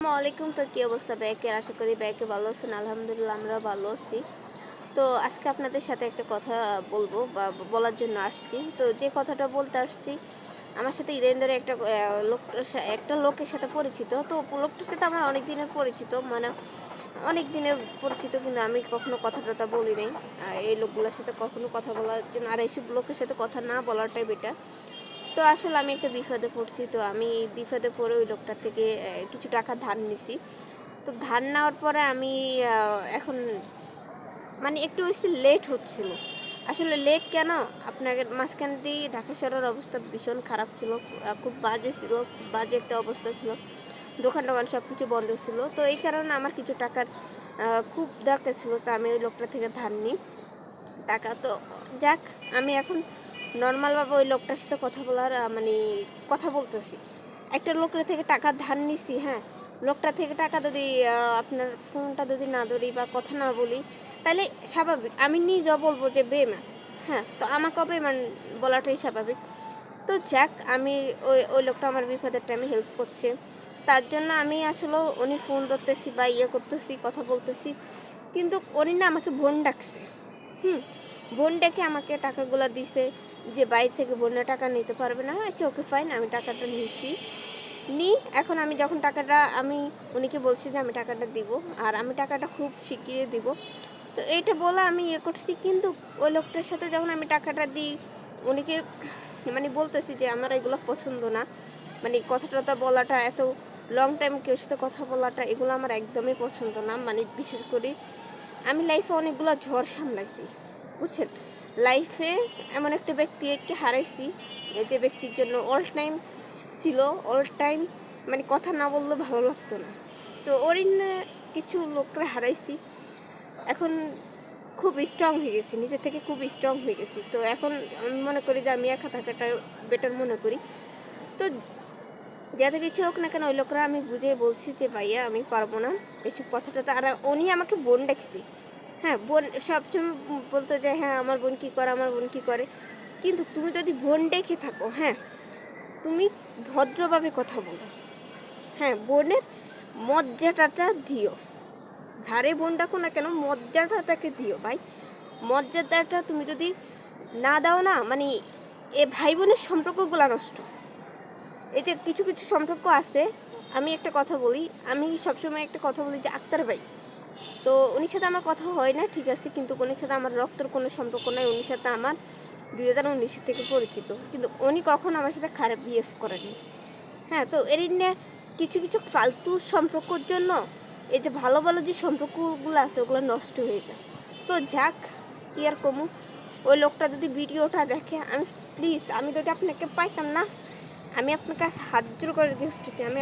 আসসালামাইকুম। তো কি অবস্থা ব্যাকের? আশা করি ব্যাকে ভালো আছেন। আলহামদুলিল্লাহ আমরা ভালো আছি। তো আজকে আপনাদের সাথে একটা কথা বলবো বা বলার জন্য আসছি। তো যে কথাটা বলতে আসছি, আমার সাথে ইদানিং ধরে একটা লোকের সাথে পরিচিত। তো লোকটার সাথে আমার অনেক দিনের পরিচিত, মানে অনেক দিনের পরিচিত, কিন্তু আমি কখনো কথা টথা বলি নাই। এই লোকগুলোর সাথে কখনো কথা বলার জন্য, আর এইসব লোকের সাথে কথা না বলাটাই বেটার। তো আসলে আমি একটা বিপদে পড়ছি। তো আমি বিপদে পড়ে ওই লোকটার থেকে কিছু টাকা ধার নিছি। তো ধার নেওয়ার পরে আমি এখন মানে একটু বেশি লেট হচ্ছিল। আসলে লেট কেন? আপনাদের মাঝখান দিয়ে ঢাকা শহরের অবস্থা ভীষণ খারাপ ছিল, খুব বাজে ছিল, খুব বাজে একটা অবস্থা ছিল। দোকান টোকান সব কিছু বন্ধ ছিল। তো এই কারণে আমার কিছু টাকার খুব দরকার ছিল। তো আমি ওই লোকটা থেকে ধার নিই টাকা। তো যাক, আমি এখন নর্মালভাবে ওই লোকটার সাথে কথা বলার মানে কথা বলতেছি। একটা লোকের থেকে টাকা ধার নিছি, হ্যাঁ, লোকটা থেকে টাকা যদি আপনার ফোনটা যদি না ধরি বা কথা না বলি, তাহলে স্বাভাবিক আমি নিজেও বলবো যে বেমান। হ্যাঁ, তো আমাকেও বেমান বলাটাই স্বাভাবিক। তো যাক, আমি ওই লোকটা আমার বিপদের টাইমে হেল্প করছে, তার জন্য আমি আসলে উনি ফোন ধরতেছি বা করতেছি, কথা বলতেছি, কিন্তু উনি না আমাকে বোন ডাকছে। বোন ডেকে আমাকে টাকাগুলো দিছে, যে বাইরে থেকে বোনের টাকা নিতে পারবে না। আচ্ছা, ওকে ফাইন, আমি টাকাটা এখন আমি যখন টাকাটা উনিকে বলছি যে আমি টাকাটা দিব, আর আমি টাকাটা খুব শিখিয়ে দিব। তো এইটা বলে আমি করছি, কিন্তু ওই লোকটার সাথে যখন আমি টাকাটা দিই, উনিকে মানে বলতেছি যে আমার এগুলো পছন্দ না, মানে কথা টথা বলাটা, এত লং টাইম কেউ সাথে কথা বলাটা, এগুলো আমার একদমই পছন্দ না। মানে বিশেষ করে আমি লাইফে অনেকগুলো ঝড় সামলাইছি, বুঝছেন। লাইফে এমন একটা ব্যক্তিকে হারাইছি, যে ব্যক্তির জন্য অল টাইম ছিল, অল টাইম মানে কথা না বললে ভালো লাগতো না। তো ওর কিছু লোকরা হারাইছি। এখন খুব স্ট্রং হয়ে গেছি, নিজের থেকে খুব স্ট্রং হয়ে গেছি। তো এখন আমি মনে করি যে আমি একা থাকাটা বেটার মনে করি। তো যাতে কিছু হোক না কেন, ওই লোকরা আমি বুঝিয়ে বলছি যে ভাইয়া আমি পারবো না এসব কথাটা। তো আর উনি আমাকে বোন ডাকছি। হ্যাঁ, বোন সবসময় বলতো যে হ্যাঁ আমার বোন কী করে, আমার বোন কী করে। কিন্তু তুমি যদি বোন ডেকে থাকো, হ্যাঁ, তুমি ভদ্রভাবে কথা বলো। হ্যাঁ, বোনের মর্যাদাটা দিও। ধারে বোন ডাকো না কেন, মর্যাদাটাকে দিও ভাই। মর্যাদাটা তুমি যদি না দাও না, মানে এ ভাই বোনের সম্পর্কগুলো নষ্ট। এই যে কিছু কিছু সম্পর্ক আছে, আমি একটা কথা বলি, আমি সবসময় একটা কথা বলি যে আক্তার ভাই, তো উনির সাথে আমার কথা হয় না, ঠিক আছে, কিন্তু উনির সাথে আমার রক্তের কোনো সম্পর্ক নাই। উনির সাথে আমার 2019 থেকে পরিচিত, কিন্তু উনি কখনো আমার সাথে খারাপ বিহেভ করেনি। হ্যাঁ, তো এর নিয়ে কিছু কিছু ফালতু সম্পর্কর জন্য এই যে ভালো ভালো যে সম্পর্কগুলো আছে, ওগুলো নষ্ট হয়ে যায়। তো যাক, কি আর কমু। ওই লোকটা যদি ভিডিওটা দেখে, আমি প্লিজ, আমি যদি আপনাকে পাইতাম না, আমি আপনার কাছে হাত জোড় করে রিকোয়েস্ট করছি, আমি